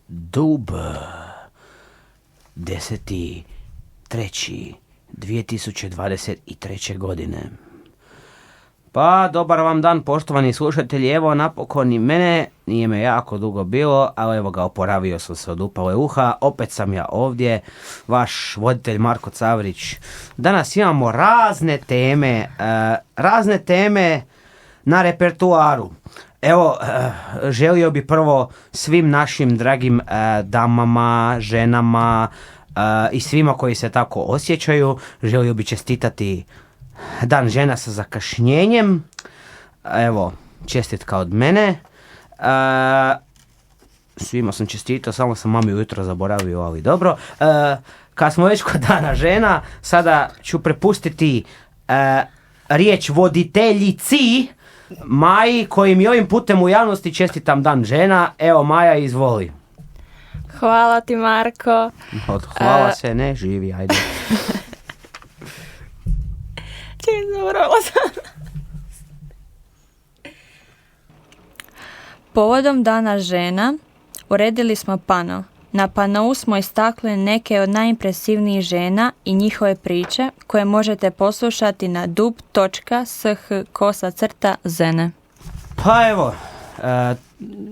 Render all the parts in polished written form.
Dub 10.3.2023. godine. Pa, dobar vam dan, poštovani slušatelji. Evo, napokon i mene, nije me jako dugo bilo, ali evo ga, oporavio sam se od upale uha. Opet sam ja ovdje, vaš voditelj Marko Cavrić. Danas imamo razne teme na repertuaru. Evo, želio bi prvo svim našim dragim damama, ženama i svima koji se tako osjećaju, želio bi čestitati Dan žena sa zakašnjenjem. Evo, čestitka od mene. Svima sam čestitao, samo sam mami ujutro zaboravio, ali dobro. Kad smo već kod Dana žena, sada ću prepustiti riječ voditeljici Maji, kojim i ovim putem u javnosti čestitam Dan žena. Evo, Maja, izvoli. Hvala ti, Marko. Od hvala se ne živi, ajde. Povodom Dana žena uredili smo pano. Na panou smo istakli neke od najimpresivnijih žena i njihove priče koje možete poslušati na dub.sh/zene. Pa evo,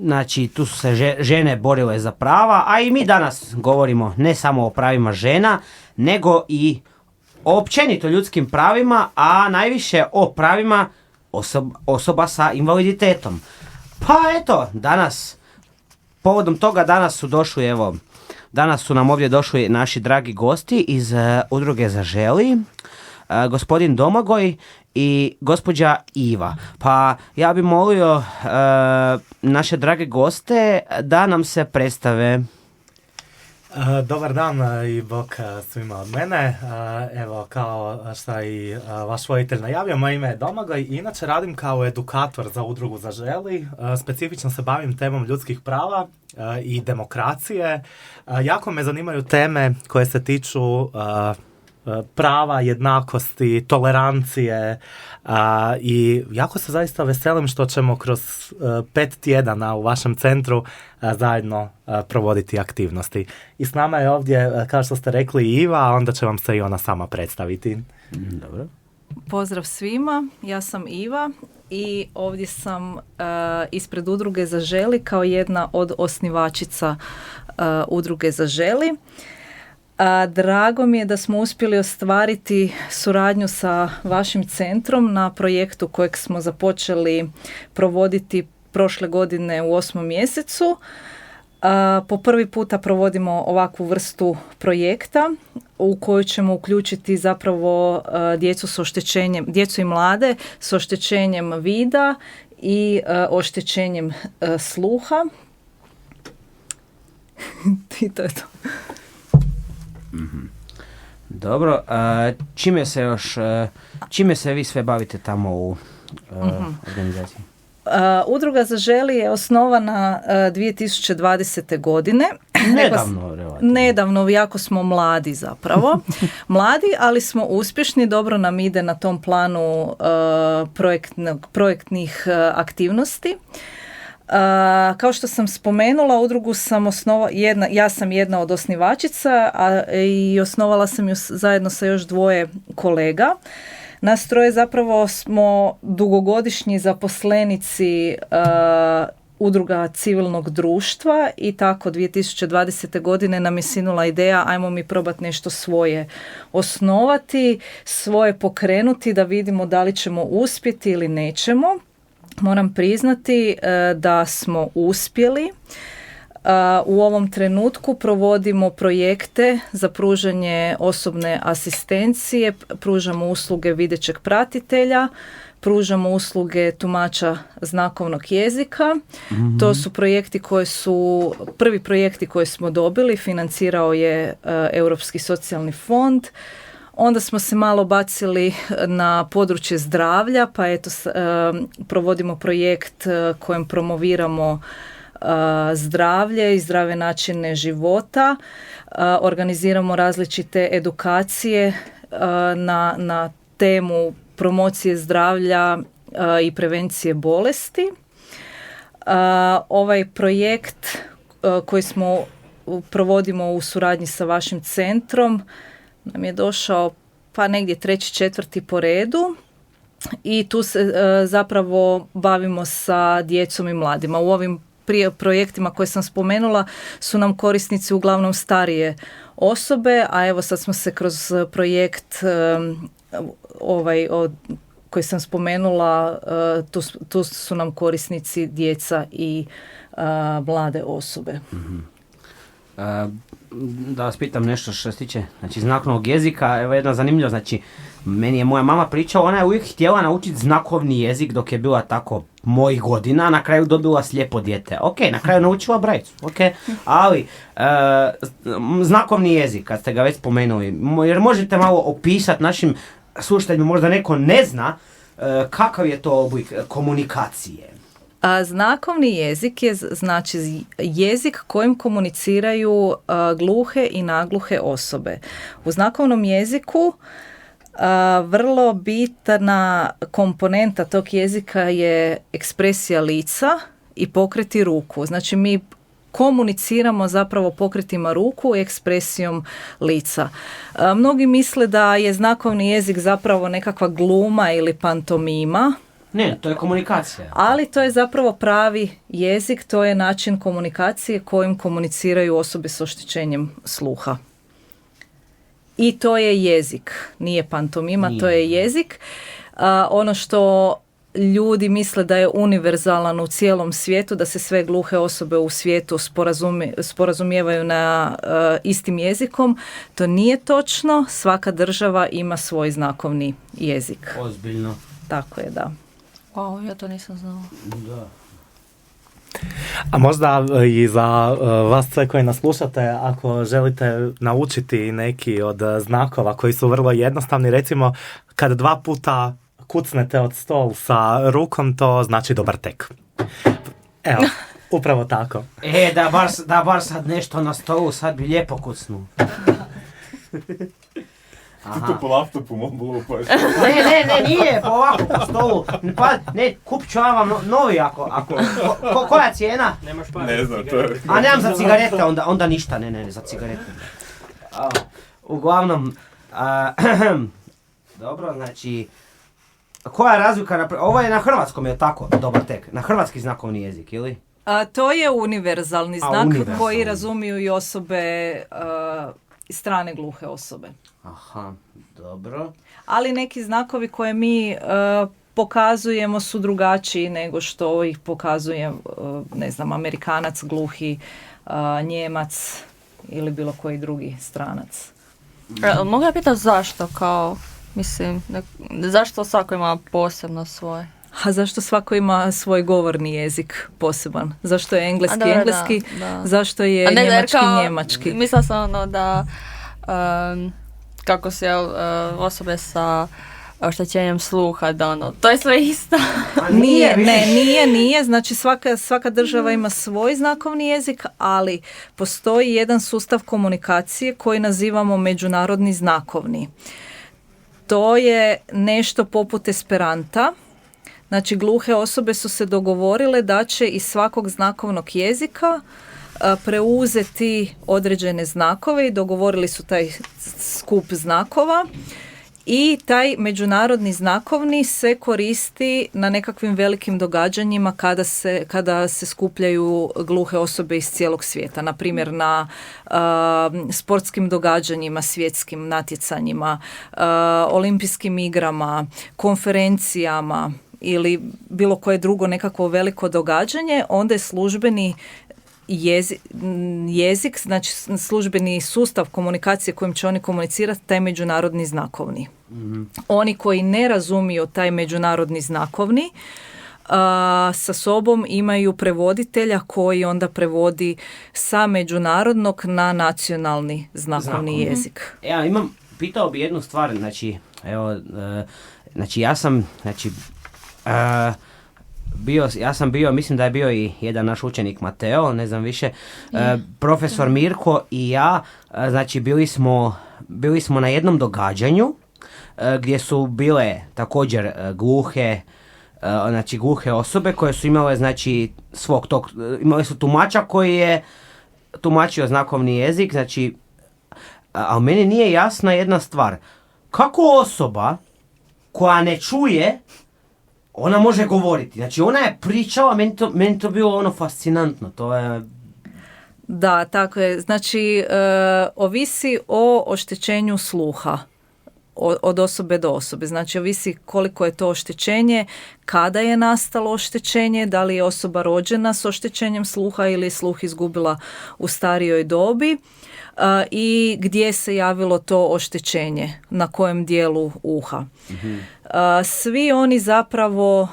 znači tu su se žene borile za prava, a i mi danas govorimo ne samo o pravima žena, nego i o općenito ljudskim pravima, a najviše o pravima osoba sa invaliditetom. Pa eto, danas, povodom toga danas su nam ovdje došli naši dragi gosti iz udruge Zaželi, gospodin Domagoj i gospođa Iva. Pa ja bih molio naše drage goste da nam se predstave. Dobar dan i bok svima od mene. Evo, kao što i vaš voditelj najavio, moje ime je Domagoj. Inače radim kao edukator za udrugu Zaželi. Specifično se bavim temom ljudskih prava i demokracije. Jako me zanimaju teme koje se tiču prava, jednakosti, tolerancije i jako se zaista veselim što ćemo kroz 5 tjedana u vašem centru zajedno provoditi aktivnosti. I s nama je ovdje, kao što ste rekli, Iva, a onda će vam se i ona sama predstaviti. Dobro. Pozdrav svima, ja sam Iva i ovdje sam ispred udruge Zaželi kao jedna od osnivačica udruge Zaželi. Drago mi je da smo uspjeli ostvariti suradnju sa vašim centrom na projektu kojeg smo započeli provoditi prošle godine u 8. mjesecu. Po prvi puta provodimo ovakvu vrstu projekta u koju ćemo uključiti zapravo djecu i mlade s oštećenjem vida i oštećenjem sluha. I to je to. Dobro, čime se vi sve bavite tamo u organizaciji? Udruga Zaželi je osnovana 2020. godine. Nedavno, jako smo mladi zapravo. Mladi, ali smo uspješni, dobro nam ide na tom planu projektnih aktivnosti. Kao što sam spomenula, udrugu sam ja sam jedna od osnivačica i osnovala sam ju zajedno sa još 2 kolega. Nas 3 zapravo smo dugogodišnji zaposlenici udruga civilnog društva i tako 2020. godine nam je sinula ideja ajmo mi probati nešto svoje osnovati, svoje pokrenuti da vidimo da li ćemo uspjeti ili nećemo. Moram priznati da smo uspjeli. U ovom trenutku provodimo projekte za pružanje osobne asistencije, pružamo usluge videćeg pratitelja, pružamo usluge tumača znakovnog jezika. Mm-hmm. To su prvi projekti koje smo dobili, financirao je Europski socijalni fond. Onda smo se malo bacili na područje zdravlja, pa eto provodimo projekt kojem promoviramo zdravlje i zdrave načine života. Organiziramo različite edukacije na temu promocije zdravlja i prevencije bolesti. Ovaj projekt koji smo provodimo u suradnji sa vašim centrom nam je došao pa negdje 3., 4. po redu i tu se zapravo bavimo sa djecom i mladima. U ovim projektima koje sam spomenula su nam korisnici uglavnom starije osobe, a evo sad smo se kroz projekt koji sam spomenula, tu su nam korisnici djeca i mlade osobe. Da vas pitam nešto što se tiče znakovnog jezika. Evo jedna zanimljiva, meni je moja mama pričala, ona je uvijek htjela naučiti znakovni jezik dok je bila tako mojih godina, na kraju dobila slijepo dijete. Ok, na kraju naučila brajicu, ok, ali znakovni jezik, kad ste ga već spomenuli, jer možete malo opisati našim slušateljima, možda neko ne zna kakav je to oblik komunikacije. Znakovni jezik je jezik kojim komuniciraju gluhe i nagluhe osobe. U znakovnom jeziku vrlo bitna komponenta tog jezika je ekspresija lica i pokreti ruku. Znači mi komuniciramo zapravo pokretima ruku i ekspresijom lica. Mnogi misle da je znakovni jezik zapravo nekakva gluma ili pantomima. Ne, to je komunikacija. Ali to je zapravo pravi jezik, to je način komunikacije kojim komuniciraju osobe s oštećenjem sluha. I to je jezik, nije pantomima, to je jezik. Ono što ljudi misle da je univerzalan u cijelom svijetu, da se sve gluhe osobe u svijetu sporazumijevaju na istim jezikom, to nije točno. Svaka država ima svoj znakovni jezik. Ozbiljno. Tako je, da. Wow, ja to nisam znala. Da. A možda i za vas sve koji nas slušate, ako želite naučiti neki od znakova koji su vrlo jednostavni, recimo kad 2 puta kucnete od stol sa rukom, to znači dobar tek. Evo, upravo tako. Da bar sad nešto na stolu, sad bi lijepo kucnuo. Ti to po laptopu mogu lupaš. Ne, nije, po ovako po stolu. Pa, ne, kupit ću vam novi ako koja cijena? Nemaš para. Ne znam, to je... A nemam za cigarete, onda ništa, ne, za cigarete. Uglavnom, dobro, znači, koja je razlika, ovo je na hrvatskom, je tako, dobar tek, na hrvatski znakovni jezik, ili? To je univerzalni znak koji razumiju i osobe, strane gluhe osobe. Aha, dobro. Ali neki znakovi koje mi pokazujemo su drugačiji nego što ih pokazuje, ne znam, Amerikanac, gluhi, Njemac ili bilo koji drugi stranac. Mogu ja pitati zašto, zašto svako ima posebno svoje? A zašto svako ima svoj govorni jezik poseban? Zašto je engleski, da. Zašto je njemački, njemački? Mislila sam da kako se osobe sa oštećenjem sluha, da to je sve isto. Nije. Znači svaka država ima svoj znakovni jezik, ali postoji jedan sustav komunikacije koji nazivamo međunarodni znakovni. To je nešto poput Esperanta. Znači gluhe osobe su se dogovorile da će iz svakog znakovnog jezika preuzeti određene znakove i dogovorili su taj skup znakova i taj međunarodni znakovni se koristi na nekakvim velikim događanjima kada se skupljaju gluhe osobe iz cijelog svijeta. Na primjer na sportskim događanjima, svjetskim natjecanjima, olimpijskim igrama, konferencijama ili bilo koje drugo nekakvo veliko događanje, onda je službeni jezik, znači službeni sustav komunikacije kojim će oni komunicirati, taj međunarodni znakovni. Mm-hmm. Oni koji ne razumiju taj međunarodni znakovni, sa sobom imaju prevoditelja koji onda prevodi sa međunarodnog na nacionalni znakovni jezik. Ja pitao bi jednu stvar, ja sam bio, mislim da je bio i jedan naš učenik Mateo, ne znam više, profesor Mirko i ja, znači bili smo na jednom događanju gdje su bile također gluhe osobe koje su imale, znači, imali su tumača koji je tumačio znakovni jezik, znači, a meni nije jasna jedna stvar. Kako osoba koja ne čuje, ona može govoriti? Znači, ona je pričala, meni to bilo ono fascinantno, to je... Da, tako je. Znači, ovisi o oštećenju sluha od osobe do osobe. Znači, ovisi koliko je to oštećenje, kada je nastalo oštećenje, da li je osoba rođena s oštećenjem sluha ili je sluh izgubila u starijoj dobi i gdje se javilo to oštećenje, na kojem dijelu uha. Svi oni zapravo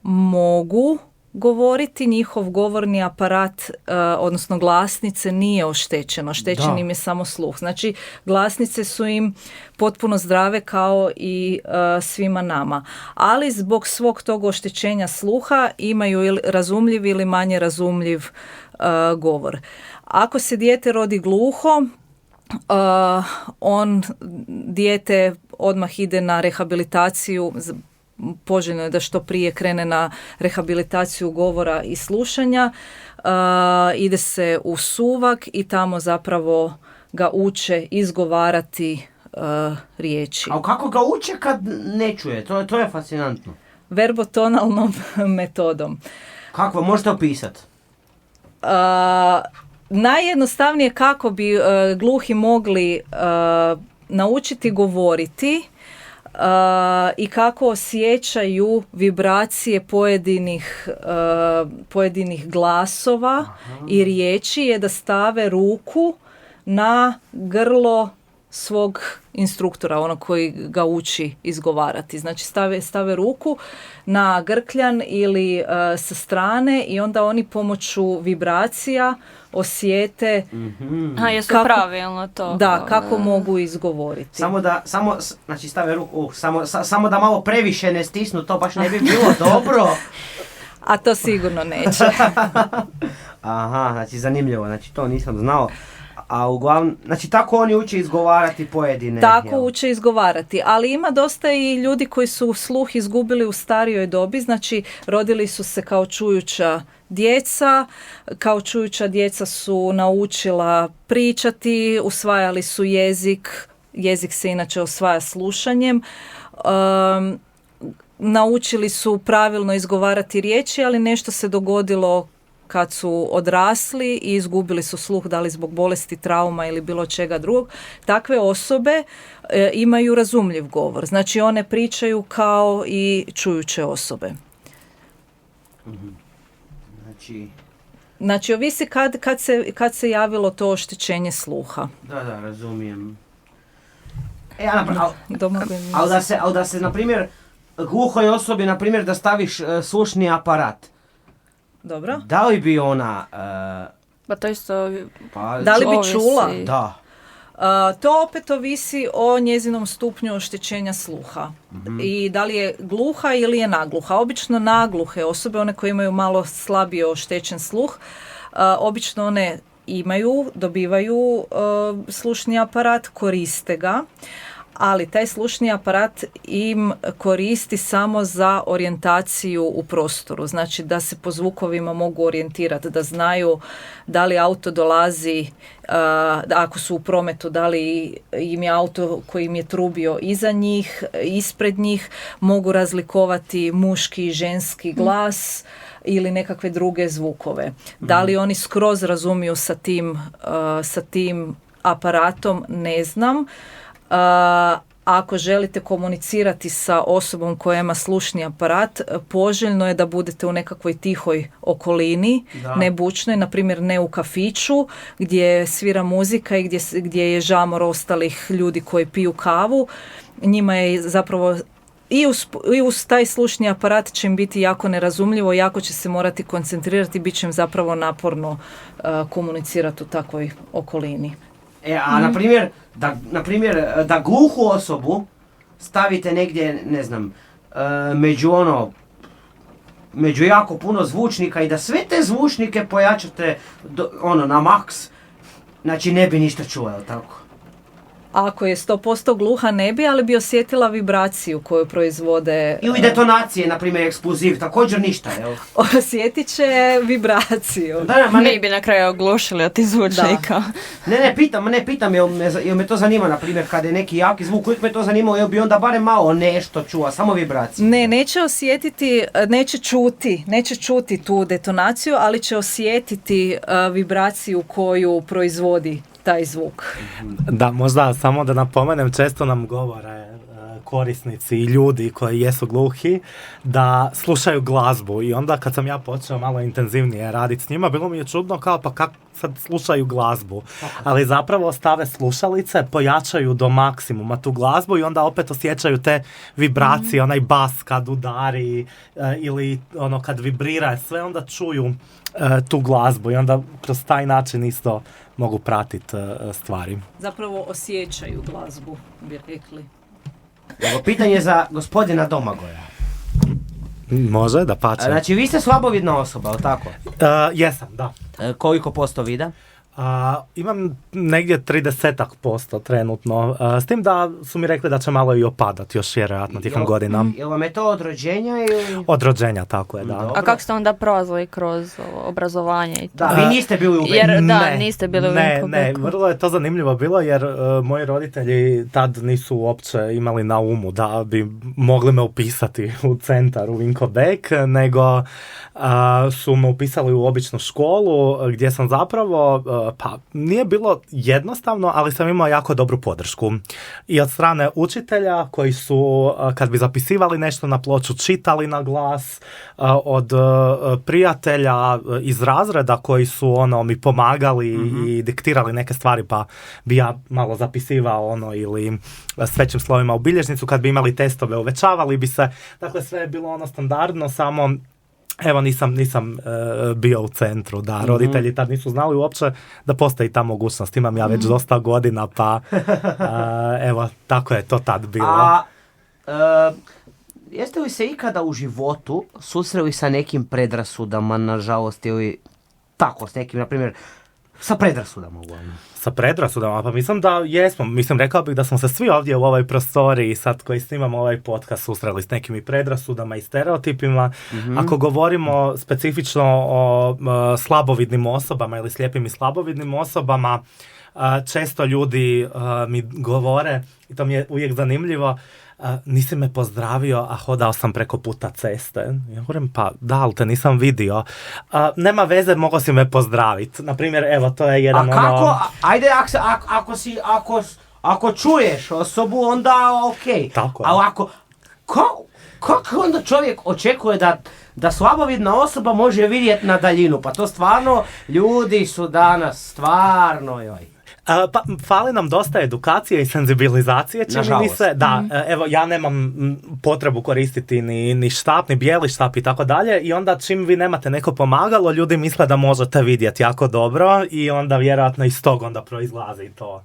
mogu govoriti, njihov govorni aparat, odnosno glasnice, nije oštećeno. Oštećen im je samo sluh. Znači, glasnice su im potpuno zdrave kao i svima nama. Ali zbog svog tog oštećenja sluha imaju ili razumljiv ili manje razumljiv govor. Ako se dijete rodi gluho, dijete odmah ide na rehabilitaciju. Poželjno je da što prije krene na rehabilitaciju govora i slušanja. Ide se u suvak i tamo zapravo ga uče izgovarati riječi. A kako ga uče kad ne čuje? To je fascinantno. Verbotonalnom metodom. Kako? Možete opisati? Najjednostavnije kako bi gluhi mogli naučiti govoriti i kako osjećaju vibracije pojedinih glasova i riječi je da stave ruku na grlo svog instruktora, ono koji ga uči izgovarati. Znači stave ruku na grkljan ili sa strane i onda oni pomoću vibracija osjete jesu pravilno to. Da, kako mogu izgovoriti. Znači stave ruku, samo da malo previše ne stisnu, to baš ne bi bilo dobro. A to sigurno neće. Aha, znači zanimljivo, znači to nisam znao. A uglavnom, znači tako oni uče izgovarati pojedine... Tako uče izgovarati, ali ima dosta i ljudi koji su sluh izgubili u starijoj dobi, znači rodili su se kao čujuća djeca, kao čujuća djeca su naučila pričati, usvajali su jezik se inače usvaja slušanjem, naučili su pravilno izgovarati riječi, ali nešto se dogodilo kad su odrasli i izgubili su sluh, da li zbog bolesti, trauma ili bilo čega drugog. Takve osobe imaju razumljiv govor. Znači one pričaju kao i čujuće osobe. Znači ovisi kad se javilo to oštećenje sluha. Da, razumijem. Ali da se, na primjer, gluhoj osobi, na primjer, da staviš slušni aparat. Dobro. Da li bi ona... Pa to isto... da li bi čula? Da. To opet ovisi o njezinom stupnju oštećenja sluha. I da li je gluha ili je nagluha. Obično nagluhe osobe, one koje imaju malo slabije oštećen sluh, obično one dobivaju slušni aparat, koriste ga, ali taj slušni aparat im koristi samo za orijentaciju u prostoru. Znači da se po zvukovima mogu orijentirati, da znaju da li auto dolazi, ako su u prometu, da li im je auto koji im je trubio iza njih, ispred njih, mogu razlikovati muški i ženski glas ili nekakve druge zvukove. Da li oni skroz razumiju sa tim aparatom, ne znam. Ako želite komunicirati sa osobom koja ima slušni aparat, poželjno je da budete u nekakvoj tihoj okolini, ne bučnoj, na primjer ne u kafiću gdje svira muzika i gdje je žamor ostalih ljudi koji piju kavu. Njima je zapravo i uz taj slušni aparat će im biti jako nerazumljivo, jako će se morati koncentrirati, bit će im zapravo naporno komunicirati u takvoj okolini. A na primjer, da gluhu osobu stavite negdje, ne znam, među jako puno zvučnika i da sve te zvučnike pojačate na maks, znači ne bi ništa čuo, jel tako? ako je 100% gluha ne bi, ali bi osjetila vibraciju koju proizvode. Ili detonacije, na primjer eksploziv, također ništa, jel? Osjetit će vibraciju. Da, ma Mi bi na kraju oglušili od tih zvučnika. Ne, pitam, jel me to zanima, na primjer, kada je neki jaki zvuk, uvijek me to zanimalo, jel bi onda barem malo nešto čuo, samo vibraciju. Ne, neće osjetiti, neće čuti tu detonaciju, ali će osjetiti vibraciju koju proizvodi taj zvuk. Da, možda samo da napomenem, često nam govore korisnici i ljudi koji jesu gluhi da slušaju glazbu i onda kad sam ja počeo malo intenzivnije raditi s njima, bilo mi je čudno kao pa kako sad slušaju glazbu, ali zapravo stave slušalice, pojačaju do maksimuma tu glazbu i onda opet osjećaju te vibracije, onaj bas kad udari ili ono kad vibrira, sve onda čuju tu glazbu i onda kroz taj način isto mogu pratiti stvari. Zapravo osjećaju glazbu, bi rekli. Evo, pitanje za gospodina Domagoja. Može, da pače. Znači, vi ste slabovidna osoba, je li tako? Jesam, da. Koliko posto vida? Imam negdje 30% trenutno, s tim da su mi rekli da će malo i opadati još vjerojatno tijekom godina. Je li vam je to od rođenja ili? Od rođenja, tako je, da. Dobro. A kako ste onda prolazili kroz obrazovanje i to? Da, vi niste bili u Jer Ne, niste bili u Ne, Vinkobeku. vrlo je to zanimljivo bilo jer moji roditelji tad nisu uopće imali na umu da bi mogli me upisati u centar u Vinkobek, nego su me upisali u običnu školu gdje sam zapravo, pa nije bilo jednostavno, ali sam imao jako dobru podršku. I od strane učitelja koji su, kad bi zapisivali nešto na ploču, čitali na glas, od prijatelja iz razreda koji su mi pomagali i diktirali neke stvari, pa bi ja malo zapisivao ili s većim slovima u bilježnicu, kad bi imali testove uvećavali bi se. Dakle, sve je bilo standardno, samo evo nisam bio u centru, da, roditelji tad nisu znali uopće da postoji ta mogućnost. Imam ja već dosta godina, pa evo, tako je to tad bilo. Jeste li se ikada u životu susreli sa nekim predrasudama, nažalost, ili tako, s nekim, na primjer, sa predrasudama uglavnom? Sa predrasudama, pa mislim da jesmo. Mislim, rekao bih da smo se svi ovdje u ovoj prostoriji, sad koji snimamo ovaj podcast, susreli s nekim i predrasudama i stereotipima. Ako govorimo specifično o slabovidnim osobama ili slijepim i slabovidnim osobama, često ljudi mi govore, i to mi je uvijek zanimljivo, nisi me pozdravio, a hodao sam preko puta ceste. Ja govorim, pa da, ali te nisam vidio. Nema veze, mogao si me pozdraviti. Naprimjer, evo, to je jedan kako? Ajde, ako čuješ osobu, onda okej. Tako je. Ali kako onda čovjek očekuje da slabovidna osoba može vidjeti na daljinu? Pa to stvarno, ljudi su danas stvarno, joj. Pa fali nam dosta edukacije i senzibilizacije, čini mi se. Da, evo, ja nemam potrebu koristiti ni štap, ni bijeli štap i tako dalje, i onda čim vi nemate neko pomagalo, ljudi misle da možete vidjeti jako dobro i onda vjerojatno iz tog onda proizlazi to.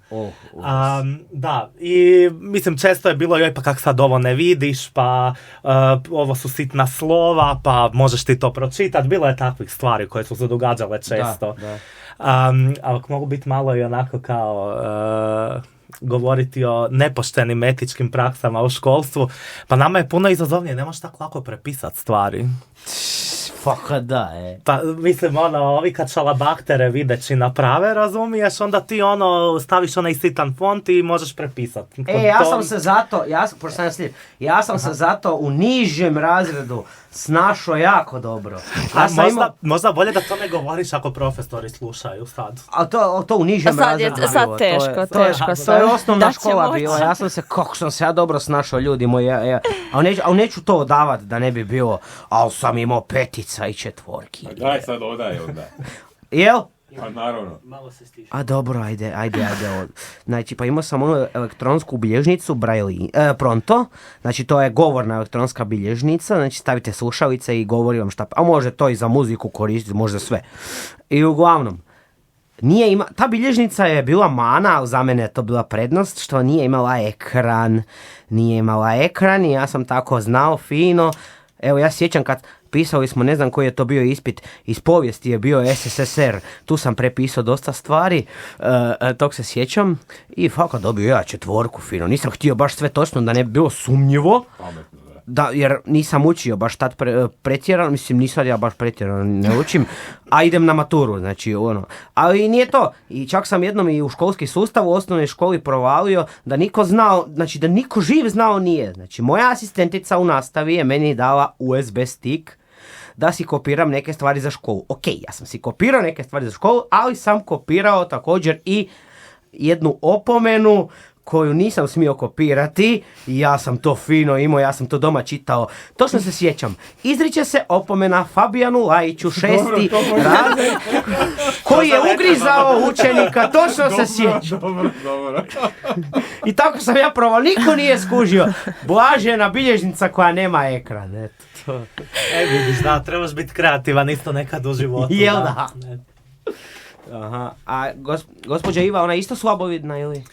Da, i mislim, često je bilo, joj, pa kak sad ovo ne vidiš, pa ovo su sitna slova, pa možeš ti to pročitati. Bilo je takvih stvari koje su se događale često. Da. Ali mogu biti malo i onako kao govoriti o nepoštenim etičkim praksama u školstvu, pa nama je puno izazovnije, ne možeš tako lako prepisati stvari. Faka da, Pa mislim, ovi kad šalabaktere videći naprave, razumiješ, onda ti staviš onaj sitan font i možeš prepisati. Ja sam se zato u nižem razredu snašao jako dobro. Možda bolje da to ne govoriš ako profesori slušaju sad. A to u nižem razredu. Sad teško. To je osnovna škola bila. Ja sam se, kako sam se ja dobro snašao, ljudi moji. A neću to odavati da ne bi bilo, ali sam imao 5 i 4. Daj sad odaj onda. Jel? Pa naravno. Malo se stiši. A dobro, ajde. Znači, pa imao sam onu elektronsku bilježnicu Pronto. Znači, to je govorna elektronska bilježnica. Znači, stavite slušalice i govori vam šta. A može to i za muziku koristiti, može sve. I uglavnom, ta bilježnica je bila mana, ali za mene je to bila prednost, što nije imala ekran. I ja sam tako znao fino. Evo, ja sjećam kad pisali smo, ne znam koji je to bio ispit, iz povijesti je bio SSSR, tu sam prepisao dosta stvari, tog se sjećam i fakat dobio ja 4 fino, nisam htio baš sve točno da ne bi bilo sumnjivo, Pametno, da. da, jer nisam učio baš tad pretjerano, mislim nisam ja baš pretjerano ne učim, a idem na maturu, znači ono, ali nije to, i čak sam jednom i u školski sustav u osnovnoj školi provalio da niko znao, znači da niko živ znao nije, znači moja asistentica u nastavi je meni dala USB stick da si kopiram neke stvari za školu. Ok, ja sam si kopirao neke stvari za školu, ali sam kopirao također i jednu opomenu koju nisam smio kopirati, ja sam to fino imao, ja sam to doma čitao. Točno se sjećam. Izriče se opomena Fabijanu Lajiću, 6. razred, koji je ugrizao učenika, točno se sjećam. Dobro. I tako sam ja probao, niko nije skužio. Blažena bilježnica koja nema ekran, eto to. Vidiš, da, trebaš biti kreativan isto nekad u životu. Jel da? Aha, a gospođa Iva, ona je isto slabovidna ili?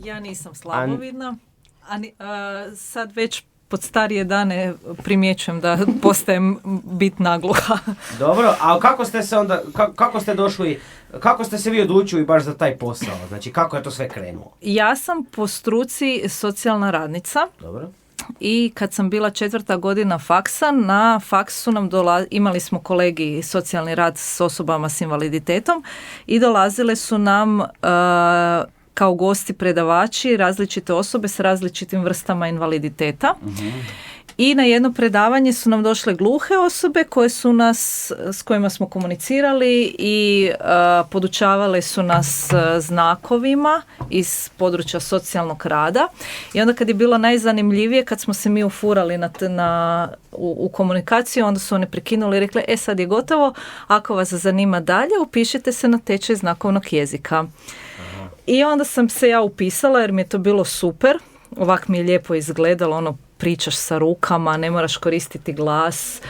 Ja nisam slabovidna, sad već pod starije dane primjećujem da postajem bit nagluha. Dobro, a kako ste se onda, kako ste došli, kako ste se vi odlučili baš za taj posao? Znači, kako je to sve krenulo? Ja sam po struci socijalna radnica. Dobro. I kad sam bila 4. godina faksa, na faksu nam imali smo kolegi socijalni rad s osobama s invaliditetom i dolazile su nam kao gosti predavači različite osobe s različitim vrstama invaliditeta. I na jedno predavanje su nam došle gluhe osobe koje su nas, s kojima smo komunicirali i podučavale su nas znakovima iz područja socijalnog rada. I onda kad je bilo najzanimljivije, kad smo se mi ufurali u komunikaciju, onda su one prekinuli i rekli, sad je gotovo, ako vas zanima dalje, upišite se na tečaj znakovnog jezika. I onda sam se ja upisala jer mi je to bilo super, ovak mi je lijepo izgledalo, ono, pričaš sa rukama, ne moraš koristiti glas.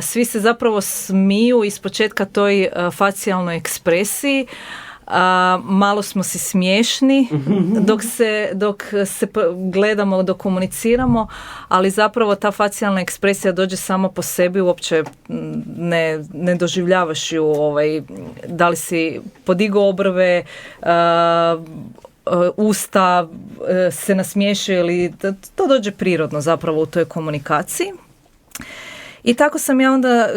Svi se zapravo smiju ispočetka toj facijalnoj ekspresiji. Malo smo si smiješni dok se gledamo, dok komuniciramo, ali zapravo ta facijalna ekspresija dođe sama po sebi, uopće ne doživljavaš ju, da li si podigao obrve, usta se nasmiješuje ili to dođe prirodno zapravo u toj komunikaciji. I tako sam ja onda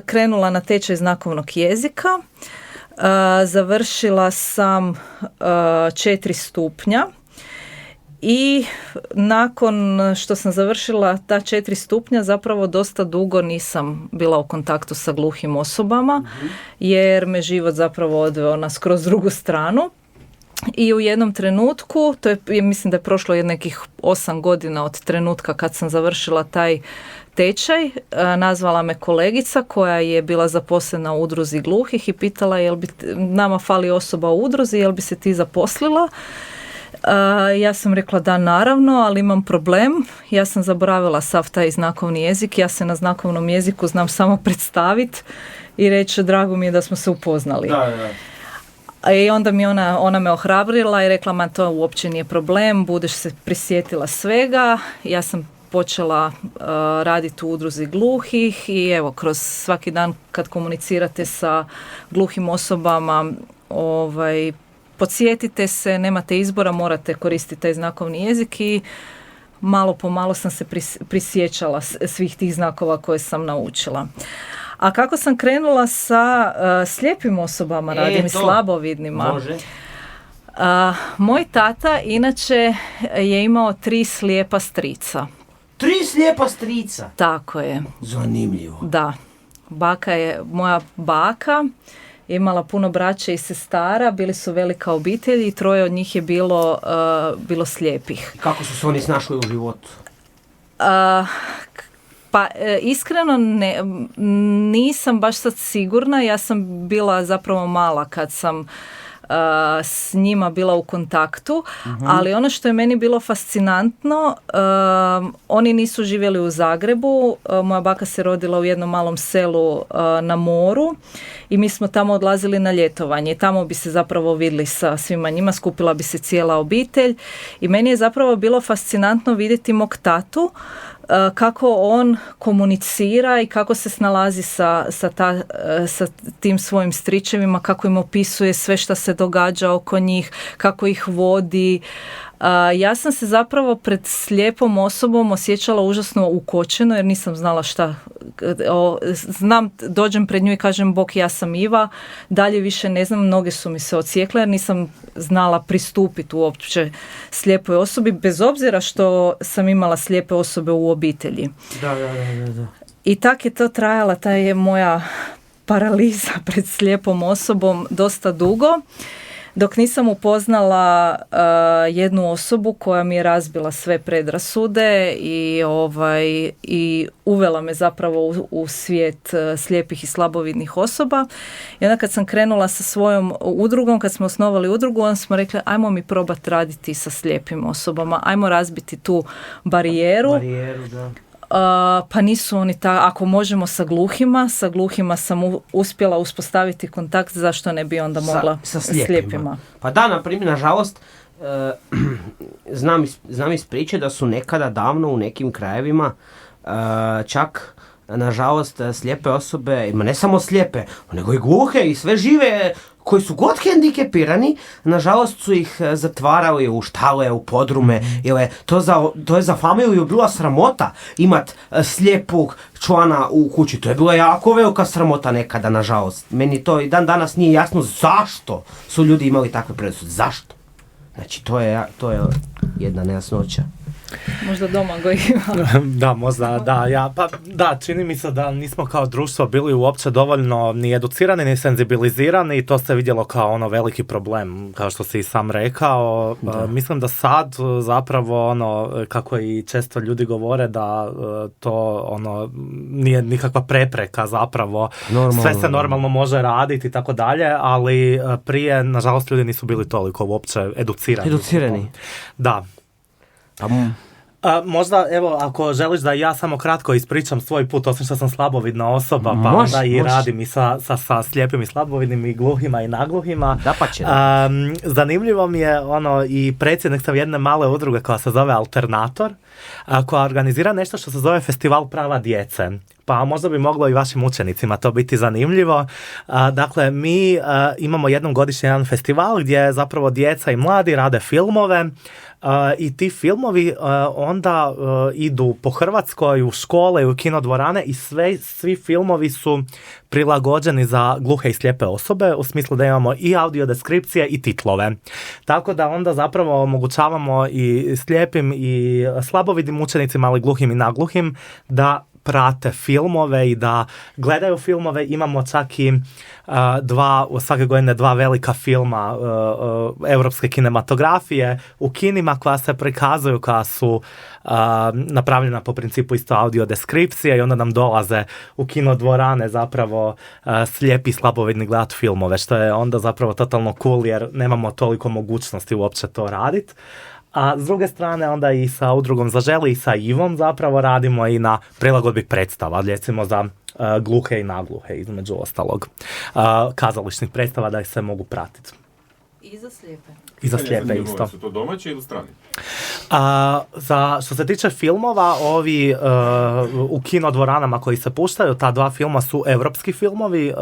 krenula na tečaj znakovnog jezika. Završila sam 4 stupnja i nakon što sam završila ta 4 stupnja zapravo dosta dugo nisam bila u kontaktu sa gluhim osobama jer me život zapravo odveo na skroz drugu stranu. I u jednom trenutku, mislim da je prošlo nekih 8 godina od trenutka kad sam završila taj tečaj, nazvala me kolegica koja je bila zaposlena u udruzi gluhih i pitala jel bi nama fali osoba u udruzi, jel bi se ti zaposlila. Ja sam rekla da naravno, ali imam problem, ja sam zaboravila sav taj znakovni jezik, ja se na znakovnom jeziku znam samo predstaviti i reći drago mi je da smo se upoznali. Da. I onda mi ona me ohrabrila i rekla, ma to uopće nije problem, budeš se prisjetila svega. Ja sam počela raditi u udruzi gluhih i evo, kroz svaki dan kad komunicirate sa gluhim osobama, podsjetite se, nemate izbora, morate koristiti taj znakovni jezik i malo po malo sam se prisjećala svih tih znakova koje sam naučila. A kako sam krenula sa slijepim osobama, radim i slabovidnima. Može. Moj tata inače je imao 3 slijepa strica. 3 slijepa strica? Tako je. Zanimljivo. Da. Moja baka je imala puno braće i sestara, bili su velika obitelj i 3 od njih je bilo slijepih. Kako su se oni snašli u životu? Pa iskreno nisam baš sad sigurna, ja sam bila zapravo mala kad sam s njima bila u kontaktu, ali ono što je meni bilo fascinantno, oni nisu živjeli u Zagrebu, moja baka se rodila u jednom malom selu na moru i mi smo tamo odlazili na ljetovanje. Tamo bi se zapravo vidjeli sa svima njima, skupila bi se cijela obitelj i meni je zapravo bilo fascinantno vidjeti mog tatu kako on komunicira i kako se snalazi sa tim svojim stričevima, kako im opisuje sve što se događa oko njih, kako ih vodi. Ja sam se zapravo pred slijepom osobom osjećala užasno ukočeno jer nisam znala šta. Dođem pred nju i kažem bok, ja sam Iva, dalje više ne znam, noge su mi se odsjekle jer nisam znala pristupiti uopće slijepoj osobi, bez obzira što sam imala slijepe osobe u obitelji. Da. I tak je to trajala, ta je moja paraliza pred slijepom osobom dosta dugo, dok nisam upoznala jednu osobu koja mi je razbila sve predrasude i uvela me zapravo u svijet slijepih i slabovidnih osoba. I onda kad sam krenula sa svojom udrugom, kad smo osnovali udrugu, onda smo rekli ajmo mi probati raditi sa slijepim osobama, ajmo razbiti tu barijeru. Da. Pa nisu oni ako možemo sa gluhima sam uspjela uspostaviti kontakt, zašto ne bi onda mogla sa slijepima. Pa da, na primjer, nažalost, znam iz priče da su nekada davno u nekim krajevima čak nažalost slijepe osobe, ne samo slijepe, nego i gluhe i sve žive koji su god hendikepirani, nažalost su ih zatvarali u štale, u podrume, ili to je za familiju bila sramota imat slijepog člana u kući. To je bila jako velika sramota nekada, nažalost. Meni to i dan danas nije jasno zašto su ljudi imali takve predrasude. Zašto? Znači, to je jedna nejasnoća. Možda Domagoj ima. Da, možda, da, čini mi se da nismo kao društvo bili uopće dovoljno ni educirani, ni senzibilizirani i to se vidjelo kao veliki problem, kao što si i sam rekao. Mislim da sad zapravo kako i često ljudi govore da to nije nikakva prepreka zapravo. Normalno, sve se normalno može raditi i tako dalje, ali prije, nažalost, ljudi nisu bili toliko uopće educirani. Da. Možda, evo, ako želiš da ja samo kratko ispričam svoj put, osim što sam slabovidna osoba, pa onda i radim i sa slijepim i slabovidnim i gluhima i nagluhima. Zanimljivo mi je i predsjednik sam jedne male udruge koja se zove Alternator, koja organizira nešto što se zove Festival prava djece. Pa možda bi moglo i vašim učenicima to biti zanimljivo. Dakle, mi imamo jednom godišnje jedan festival gdje zapravo djeca i mladi rade filmove i ti filmovi onda idu po Hrvatskoj u škole i u kinodvorane i svi filmovi su prilagođeni za gluhe i slijepe osobe u smislu da imamo i audio deskripcije i titlove. Tako da onda zapravo omogućavamo i slijepim i slabovidnim učenicima, ali gluhim i nagluhim da prate filmove i da gledaju filmove. Imamo čak i svake godine dva velika filma europske kinematografije u kinima koja se prikazuju, koja su napravljena po principu isto audio deskripcije i onda nam dolaze u kinodvorane zapravo slijepi i slabovidni gledat filmove, što je onda zapravo totalno cool jer nemamo toliko mogućnosti uopće to raditi. A s druge strane onda i sa udrugom Zaželi i sa Ivom zapravo radimo i na prilagodbi predstava, recimo za gluhe i nagluhe između ostalog kazališnih predstava da ih se mogu pratiti. I za slijepe. I za slijepe isto. Su to domaći ili strani? Što se tiče filmova, ovi u kinodvoranama koji se puštaju, ta dva filma su evropski filmovi,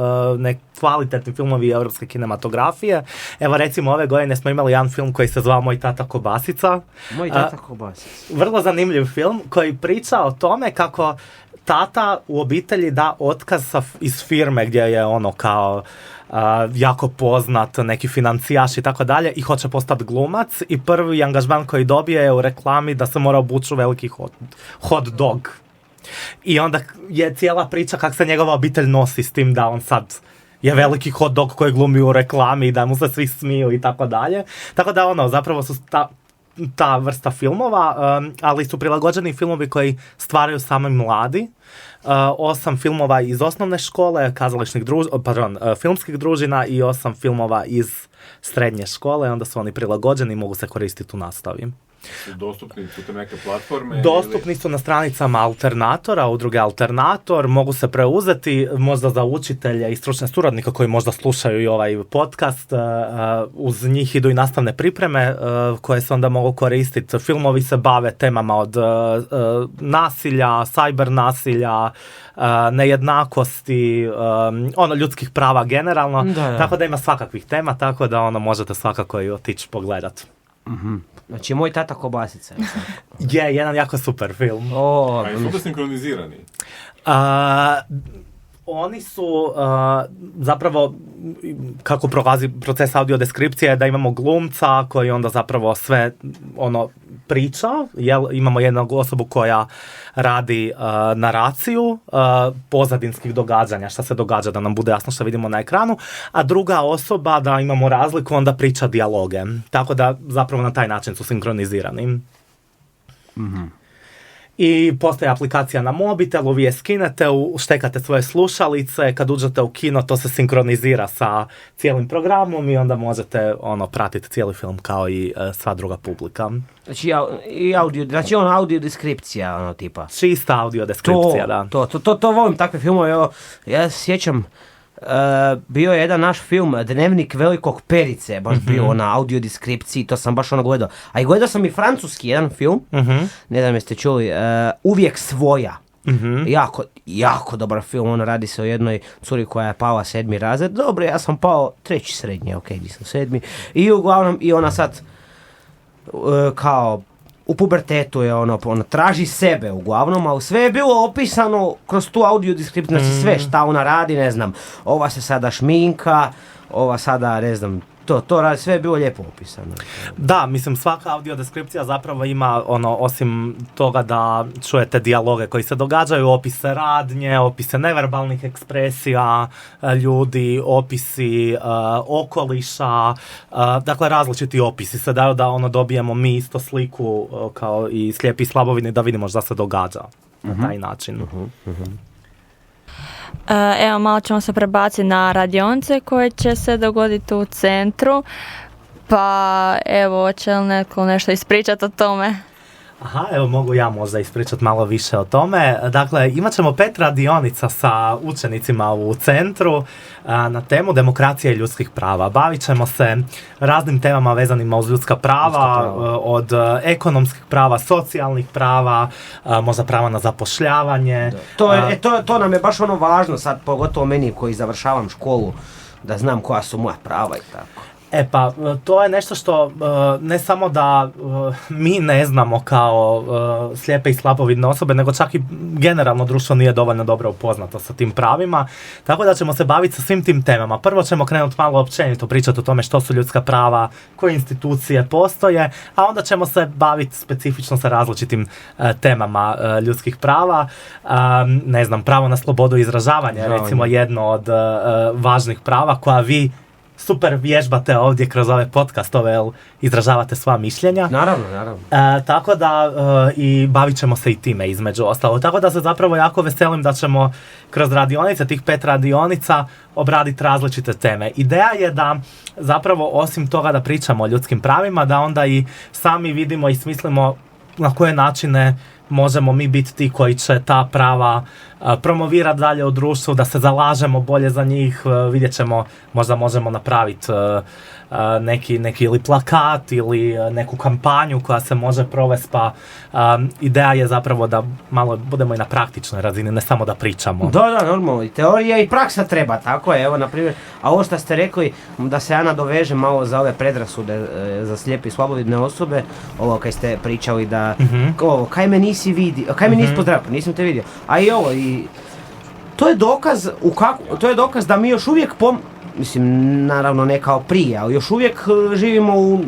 kvalitetni filmovi evropske kinematografije. Evo recimo ove godine smo imali jedan film koji se zvao Moj tata Kobasica. Moj tata Kobasica. Vrlo zanimljiv film koji priča o tome kako tata u obitelji da otkaz iz firme gdje je kao jako poznat, neki financijaš i tako dalje i hoće postati glumac i prvi angažman koji dobije je u reklami da se mora obući u veliki hot dog. I onda je cijela priča kako se njegova obitelj nosi s tim da on sad je veliki hot dog koji glumi u reklami i da mu se svi smiju i tako dalje. Tako da zapravo su ta vrsta filmova, ali su prilagođeni filmovi koji stvaraju sami mladi. 8 filmova iz osnovne škole, filmskih družina i 8 filmova iz srednje škole, onda su oni prilagođeni i mogu se koristiti u nastavi. Su dostupni putem neke platforme? Dostupni su na stranicama Alternatora, udruge Alternator, mogu se preuzeti možda za učitelje i stručne suradnike koji možda slušaju i ovaj podcast. Uz njih idu i nastavne pripreme koje se onda mogu koristiti. Filmovi se bave temama od nasilja, cyber nasilja, nejednakosti, ljudskih prava generalno, tako da ima svakakvih tema, tako da možete svakako i otići pogledati. Znači, Moj tata kobasica. Je, jedan jako super film. A jesu da sinkronizirani? Oni su zapravo, kako prolazi proces audiodeskripcije, da imamo glumca koji onda zapravo sve priča, imamo jednu osobu koja radi naraciju pozadinskih događanja, šta se događa, da nam bude jasno što vidimo na ekranu, a druga osoba, da imamo razliku, onda priča dijaloge. Tako da zapravo na taj način su sinkronizirani. Mhm. I postoji aplikacija na mobitelu, vi je skinete, štekate svoje slušalice, kad uđete u kino to se sinkronizira sa cijelim programom i onda možete pratiti cijeli film kao i sva druga publika. Znači, audiodeskripcija, tipa. Čista audiodeskripcija, da. To volim takve filmove, evo, ja se sjećam, bio je jedan naš film Dnevnik velikog Perice, baš bio na audiodeskripciji, to sam baš gledao. A i gledao sam i francuski jedan film, ne znam jeste čuli, Uvijek svoja. Jako dobar film, radi se o jednoj curi koja je pala 7. razred. Dobro, ja sam pao 3. srednje, nisam 7. I uglavnom, i ona sad kao u pubertetu je ona traži sebe uglavnom, ali sve je bilo opisano kroz tu audiodeskripciju, znači sve šta ona radi, ne znam, ova se sada šminka, ova sada, ne znam, to radi, sve je bilo lijepo opisano. Da, mislim, svaka audiodeskripcija zapravo ima osim toga da čujete dijaloge koji se događaju, opise radnje, opise neverbalnih ekspresija ljudi, opisi okoliša, dakle različiti opisi se daju da dobijemo mi isto sliku kao i slijepi i slabovidni da vidimo šta se događa na taj način. Evo, malo ćemo se prebaciti na radionice koje će se dogoditi u centru, pa evo, hoće li netko nešto ispričati o tome? Aha, evo mogu ja možda ispričati malo više o tome. Dakle, imat ćemo 5 radionica sa učenicima u centru na temu demokracije i ljudskih prava. Bavit ćemo se raznim temama vezanima uz ljudska prava, od ekonomskih prava, socijalnih prava, možda prava na zapošljavanje. To nam je baš važno sad, pogotovo meni koji završavam školu, da znam koja su moja prava i tako. Pa, to je nešto što ne samo da mi ne znamo kao slijepe i slabovidne osobe, nego čak i generalno društvo nije dovoljno dobro upoznato sa tim pravima, tako da ćemo se baviti sa svim tim temama. Prvo ćemo krenuti malo općenito pričati o tome što su ljudska prava, koje institucije postoje, a onda ćemo se baviti specifično sa različitim temama ljudskih prava. Ne znam, pravo na slobodu izražavanja, recimo jedno od važnih prava koja vi super vježbate ovdje kroz ove podcastove, izražavate sva mišljenja. Naravno. Tako da i bavit ćemo se i time između ostalo. Tako da se zapravo jako veselim da ćemo kroz radionice, tih 5 radionica, obraditi različite teme. Ideja je da zapravo osim toga da pričamo o ljudskim pravima, da onda i sami vidimo i smislimo na koje načine možemo mi biti ti koji će ta prava promovirati dalje u društvu, da se zalažemo bolje za njih. Vidjet ćemo, možda možemo napraviti neki ili plakat ili neku kampanju koja se može provesti, pa ideja je zapravo da malo budemo i na praktičnoj razini, ne samo da pričamo. Da, normalno, i teorija i praksa treba, tako je, evo, na primjer, a ovo što ste rekli, da se ja nadovežem malo za ove predrasude za slijepe i slabovidne osobe, ovo kaj ste pričali da, kaj me nisi vidio, kaj me nisi pozdravio, nisam te vidio, a i ovo, i to je dokaz da mi još uvijek mislim, naravno ne kao prije, ali još uvijek živimo u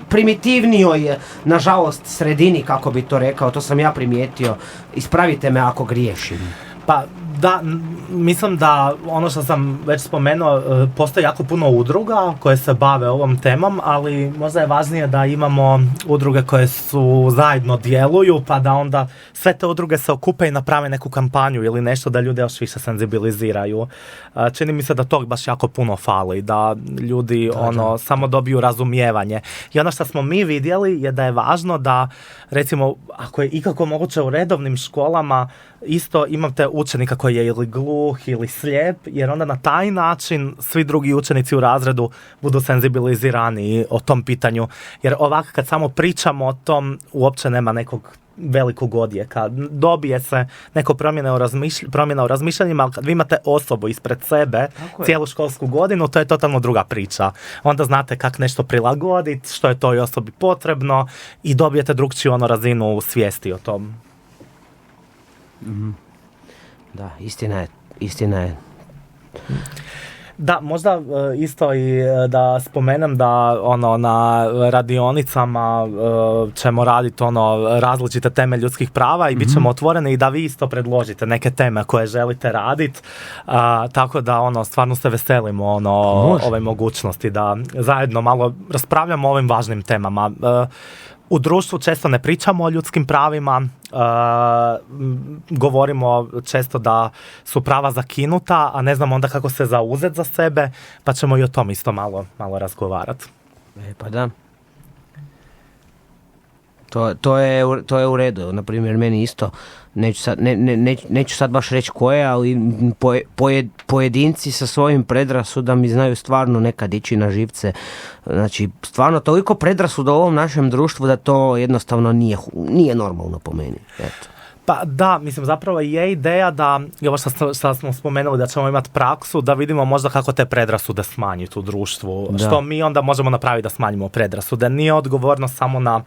primitivnijoj, nažalost, sredini, kako bi to rekao, to sam ja primijetio. Ispravite me ako griješim. Pa Da, mislim da ono što sam već spomenuo, postoji jako puno udruga koje se bave ovom temom, ali možda je važnije da imamo udruge koje su zajedno djeluju, pa da onda sve te udruge se okupe i naprave neku kampanju ili nešto da ljude još više senzibiliziraju. Čini mi se da tog baš jako puno fali, da ljudi samo dobiju razumijevanje. I ono što smo mi vidjeli je da je važno da, recimo, ako je ikako moguće u redovnim školama, isto imate učenika koji je ili gluh ili slijep, jer onda na taj način svi drugi učenici u razredu budu senzibilizirani o tom pitanju. Jer ovako kad samo pričamo o tom, uopće nema nekog velikog odjeka. Dobije se neko promjena u razmišljanjima, ali kad vi imate osobu ispred sebe cijelu školsku godinu, to je totalno druga priča. Onda znate kako nešto prilagoditi, što je toj osobi potrebno i dobijete drugčiju razinu svijesti o tom. Da, istina je. Da, možda isto i da spomenem da na radionicama ćemo raditi različite teme ljudskih prava i bit ćemo otvoreni i da vi isto predložite neke teme koje želite raditi, tako da stvarno se veselimo ove mogućnosti da zajedno malo raspravljamo o ovim važnim temama. U društvu često ne pričamo o ljudskim pravima, govorimo često da su prava zakinuta, a ne znamo onda kako se zauzeti za sebe, pa ćemo i o tom isto malo razgovarati. Pa da. To je u redu. Naprimjer, meni isto, neću sad baš reći koje, ali pojedinci sa svojim predrasudama znaju stvarno nekad ići na živce. Znači, stvarno toliko predrasuda u ovom našem društvu da to jednostavno nije normalno po meni. Eto. Pa da, mislim, zapravo je ideja da, ovo što smo spomenuli, da ćemo imati praksu, da vidimo možda kako te predrasude smanjiti u društvu. Da. Što mi onda možemo napraviti da smanjimo predrasude. Nije odgovornost samo na,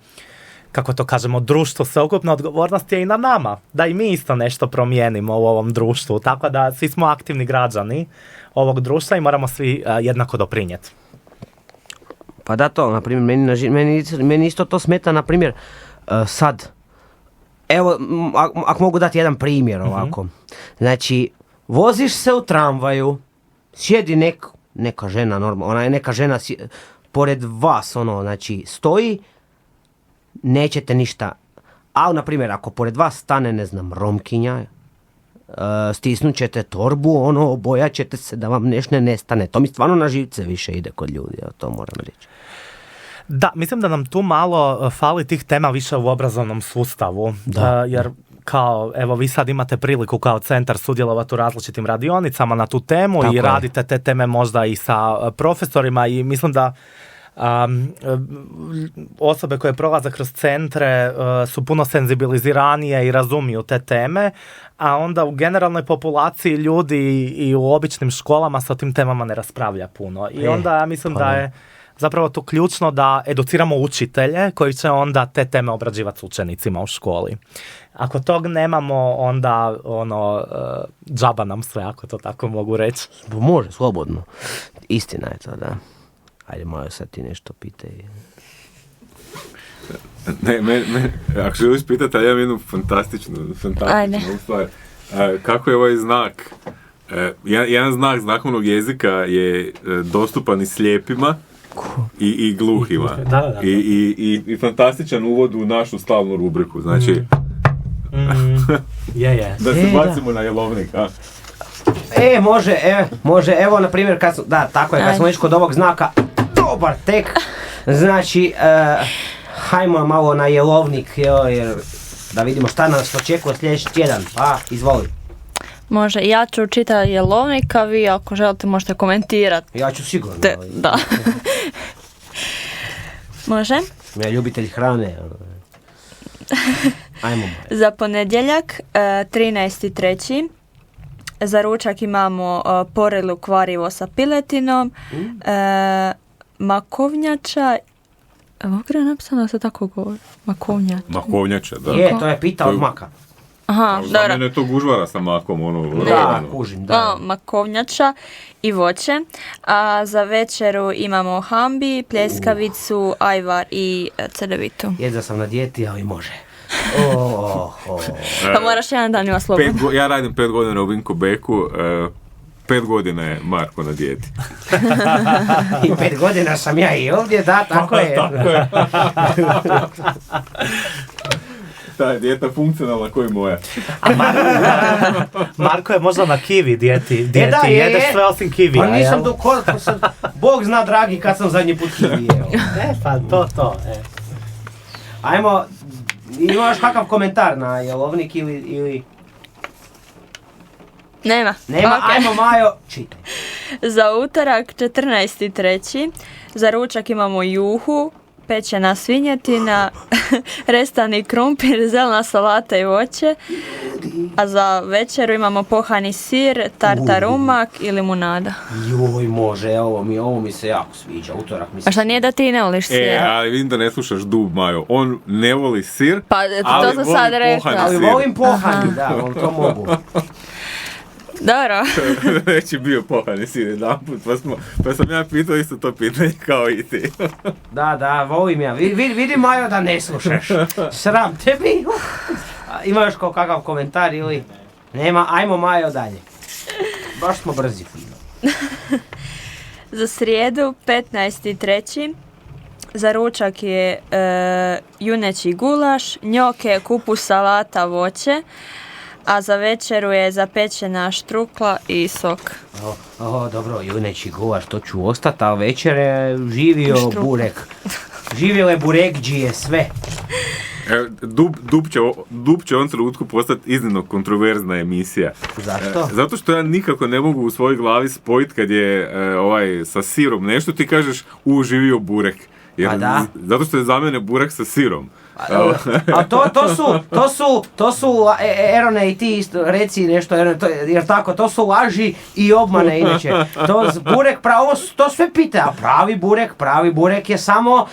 kako to kažemo, društvo, sveukupna odgovornost je i na nama, da i mi isto nešto promijenimo u ovom društvu, tako da svi smo aktivni građani ovog društva i moramo svi jednako doprinijeti. Pa da, to, na primjer, meni isto to smeta, na primjer, sad, evo, ako mogu dati jedan primjer ovako, znači, voziš se u tramvaju, sjedi neka žena, neka žena pored vas, znači, stoji, nećete ništa. A, na primjer, ako pored vas stane, ne znam, Romkinja, stisnut ćete torbu, obojat ćete se da vam nešto ne nestane. To mi stvarno na živce više ide kod ljudi, to moram reći. Da, mislim da nam tu malo fali tih tema više u obrazovnom sustavu, jer kao, evo, vi sad imate priliku kao centar sudjelovati u različitim radionicama na tu temu. Tako i radite te teme možda i sa profesorima i mislim da osobe koje prolaze kroz centre su puno senzibiliziranije i razumiju te teme, a onda u generalnoj populaciji ljudi i u običnim školama se o tim temama ne raspravlja puno. I onda ja mislim da je zapravo to ključno da educiramo učitelje koji će onda te teme obrađivati s učenicima u školi. Ako tog nemamo, onda džaba nam sve, ako to tako mogu reći. Može, slobodno. Istina je to, da. Ajde, Majo, sad ti nešto pitaj. Ne, ako želiš pitati, ja imam jednu fantastičnu stvar. Kako je ovaj znak? Jedan znak znakovnog jezika je dostupan i slijepima i gluhima. Da. I fantastičan uvod u našu slavnu rubriku. Znači, da se bacimo na jelovnik, a? Može, evo, na primjer, kad smo već kod ovog znaka, dobar tek, znači, hajmo malo na jelovnik, jer da vidimo šta nas očekuje sljedeći tjedan, pa izvoli. Može, ja ću čitati jelovnik, a vi ako želite možete komentirati. Ja ću sigurno. Da. Može? Ja ljubitelj hrane. Ajmo. Za ponedjeljak, 13.3. Za ručak imamo porelu kvarivo sa piletinom, makovnjača. Ovdje je napisano da se tako govori. Makovnjača, da. Je, to je pita od maka. Aha, za mene je to gužvara sa makom. Da, kužim, da. Makovnjača i voće. A za večeru imamo hambi, pljeskavicu, ajvar i cedevitu. Jedva sam na dijeti, ali može. Pa moraš jedan dan ima slobodno. Ja radim 5 godina u Vinko-Beku, 5 godina je Marko na dijeti. I 5 godina sam ja i ovdje, da, tako je. Ta je dijeta funkcionalna koji moja. Marko je možda na kivi dijeti. Da, Jedeš sve osim kivi. Pa nisam Bog zna dragi kad sam zadnji put kivi jeo. Pa to. Ajmo, imaš kakav komentar na jelovnik ili... Nema. Okay. Ajmo Majo, čitaj. Za utorak 14.3. za ručak imamo juhu, pečena svinjetina, restani krumpir, zelena salata i voće. A za večeru imamo pohani sir, tartarumak i limunada. Joj, može, ovo mi se jako sviđa, utorak mi se... A šta nije da ti ne voliš sir? Ali vidim da ne slušaš Dub, Majo. On ne voli sir, pa, ali to sam sad rekla. Ali volim pohani, da, to mogu. Dobro. Već je bio pohani sir jedan put, pa sam ja pitao isto to pitanje kao i ti. Da, volim ja. Vidi Majo da ne slušaš. Sram tebi. Ima još kakav komentar ili... Nema, ajmo Majo dalje. Baš smo brzi. Za srijedu 15.3. za ručak je juneći gulaš, njoke, kupus, salata, voće. A za večeru je zapečena štrukla i sok. Dobro, juneći gulaš, to ću ostati, a večer je živio burek. Živjele burekđije, sve. Dub će u ovom trenutku postati iznimno kontroverzna emisija. Zašto? Zato što ja nikako ne mogu u svojoj glavi spojiti kad je sa sirom nešto, ti kažeš živio burek. Jer, zato što je za mene burek sa sirom. A to su Erone i ti isto, reci nešto, jer tako, to su laži i obmane inače. To burek, to sve pita, a pravi burek je samo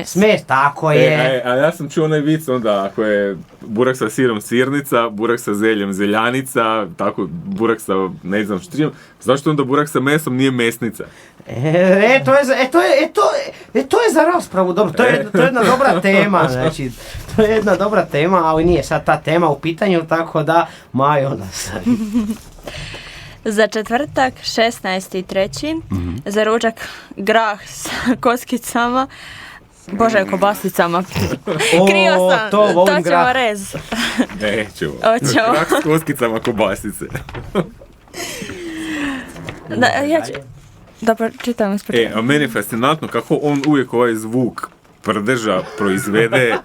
smes, tako je. A ja sam čuo onaj vic onda, ako je burek sa sirom sirnica, burek sa zeljem zeljanica, tako, burek sa ne znam štrijom, zašto onda burek sa mesom nije mesnica? To je za raspravu, dobro, to je jedna dobra tema, znači, to je jedna dobra tema, ali nije sad ta tema u pitanju, tako da, Majo nastavi. Za četvrtak, 16.3. za ručak grah s koskicama, Bože, kobasicama. Krio sam, to ćemo rez. Nećemo. Grah s koskicama kobasice. Ja ću... Dobro, čitam ispočetka. A meni je fascinantno kako on uvijek ovaj zvuk prdeža proizvede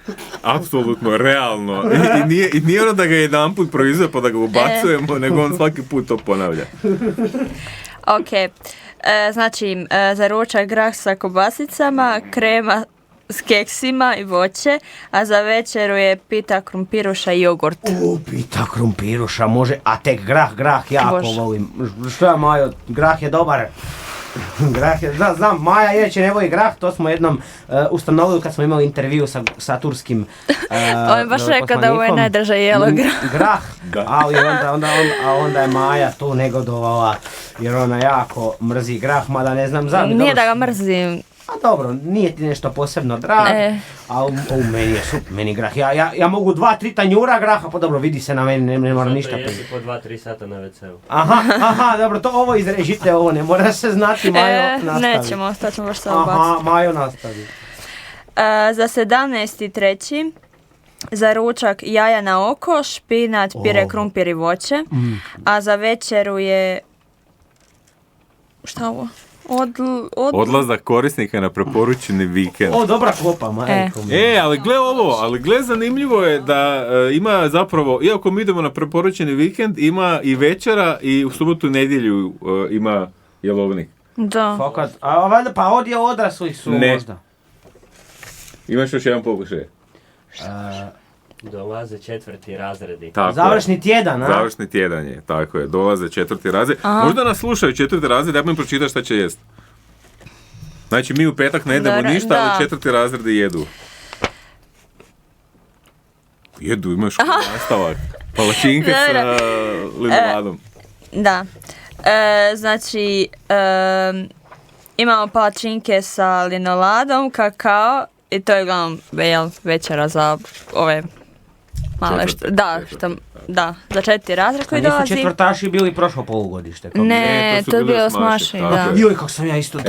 apsolutno realno. I nije ono da ga jedan put proizvede pa da ga ubacujemo, nego on svaki put to ponavlja. Ok, znači za ručak grah sa kobasicama, krema s keksima i voće, a za večeru je pita krumpiruša i jogurt. Pita krumpiruša, može, a tek grah jako volim. Što ja, Majo, grah je dobar. Znam, Maja inače ne voli grah, to smo jednom ustanovili kad smo imali intervju sa turskim on je baš rekao da ovo je najdraže jelo grah, ali onda je Maja tu negodovala jer ona jako mrzi grah, mada ne znam zašto. Nije da ga mrzim. A dobro, nije ti nešto posebno drag, a meni je super, meni grah. Ja mogu 2-3 tanjura graha, pa dobro, vidi se na meni, ne mora ništa. Zato jesi po 2-3 sata na WC-u. Aha, dobro, to ovo izrežite, ovo ne mora se znati, Majo nastavi. Nećemo, to ćemo baš se obaciti. Aha, Majo nastavi. Za 17.3. za ručak jaja na oko, špinat, pire, krumpir i voće, a za večeru je... Šta ovo? Odlazak korisnika na preporučeni vikend. Dobra klopa, majko. Ali gle zanimljivo je da ima zapravo, iako mi idemo na preporučeni vikend, ima i večera i u subotu i nedjelju ima jelovnik. Da. Fakat, a valjda pa ovdje odraslih su možda. Imaš još jedan pokušaj. Dolaze 4. razredi. Završni tjedan, a? Završni tjedan je, tako je. Dolaze 4. razred. Možda nas slušaju 4. razred, ja bih im pročitao šta će jest. Znači, mi u petak ne jedemo ništa, ali 4. razredi jedu. Jedu, imaš nastavak. Palačinke sa limonadom. Da. Znači, imamo palačinke sa linoladom, kakao, i to je uglavnom večera za ove male da, za 4. razred koji Nisu dolazi. četvrtaši bili prošlo polugodište. Ne, su to je bili bilo osmaši, smaši, tako da. je. Joj, kako sam ja isto...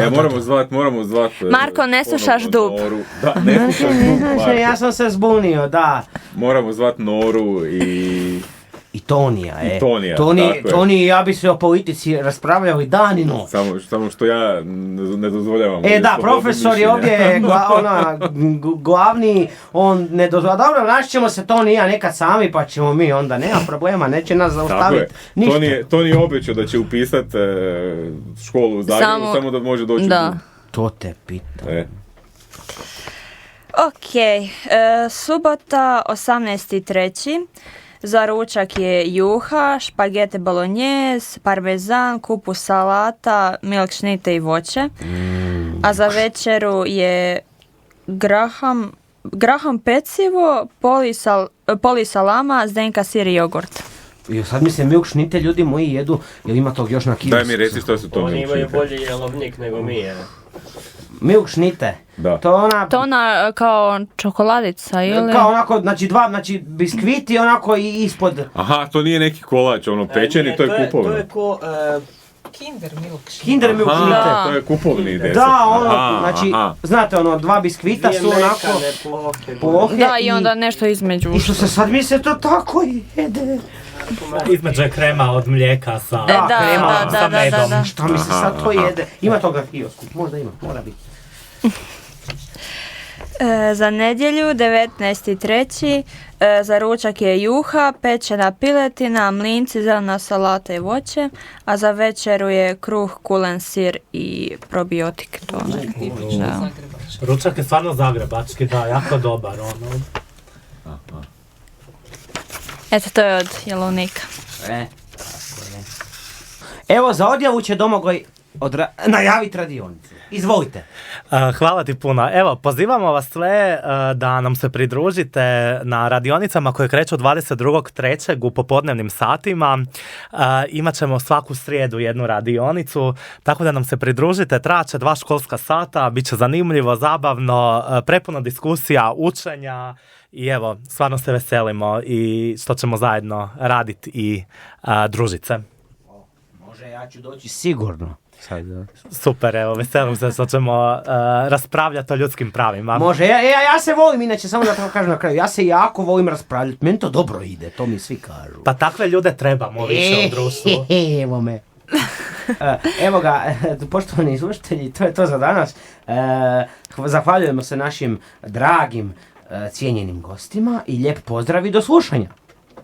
Moramo zvat... Marko, ne slušaš ponovo dub. Noru. Da, ne slušaš dub, Marko. Ja sam se zbunio, da. Moramo zvat Noru I Tonija, I Tonija, tako je. Toni i ja bi se o politici raspravljali dan i noć. Samo što ja ne dozvoljavam. Da, profesor je ovdje glavni, on ne dozvoljava. Dobro, naći ćemo se Toni i ja nekad sami, pa ćemo mi onda, nema problema, neće nas zaustaviti. Ništa. Toni je obećao da će upisat školu u Zagrebu, samo da može doći da. To te pita. Ok, subota 18.3. Za ručak je juha, špagete bolognese, parmezan, kupus salata, milk šnite i voće. A za večeru je graham pecivo, poli salama, zdenka sir i jogurt. I sad mi se milk šnite ljudi moji jedu, jel ima tog još na kiosku? Daj mi reci što su to Oni milk imaju šnite. bolji jelovnik nego mi, je. Milk šnite? Da. To ona kao čokoladica ili? Kao onako, znači biskviti onako i ispod... Aha, to nije neki kolač, ono pečeni, to je kupovno. To je ko... Kinder milk šnite. Kinder milk šnite. Da. To je kupovni deset. Da, ono, znači, znate ono, 2 biskvita su onako... Plohe Da, i onda nešto između. I što se sad mi se to tako jede. Između je krema od mlijeka sa, krema sa medom. da. Što mi se sad to jede? Ima toga kiosku, možda ima, mora biti. Za nedjelju 19.3. Za ručak je juha, pečena piletina, mlinci, zelena salata i voće, a za večeru je kruh, kulen, sir i probiotik. To da. Ručak je stvarno zagrebački, da, jako dobar. Ono. Eto, to je od jelovnika. Evo, za odjavu će Domagoj najaviti radionicu. Izvolite. Hvala ti puno. Evo, pozivamo vas sve da nam se pridružite na radionicama koje kreću 22.3. u popodnevnim satima. Imat ćemo svaku srijedu jednu radionicu, tako da nam se pridružite. Traće 2 školska sata, bit će zanimljivo, zabavno, prepuno diskusija, učenja i evo, stvarno se veselimo i što ćemo zajedno raditi i družiti se. Može, ja ću doći sigurno. Super, evo, veselim se što ćemo raspravljati o ljudskim pravima. Može, ja se volim, inače, samo da to kažem na kraju, ja se jako volim raspravljati, meni to dobro ide, to mi svi kažu. Pa takve ljude trebamo više u društvu. Evo me. Evo ga, poštovani izvršitelji, to je to za danas. Zahvaljujemo se našim dragim, cijenjenim gostima i lijep pozdrav i do slušanja.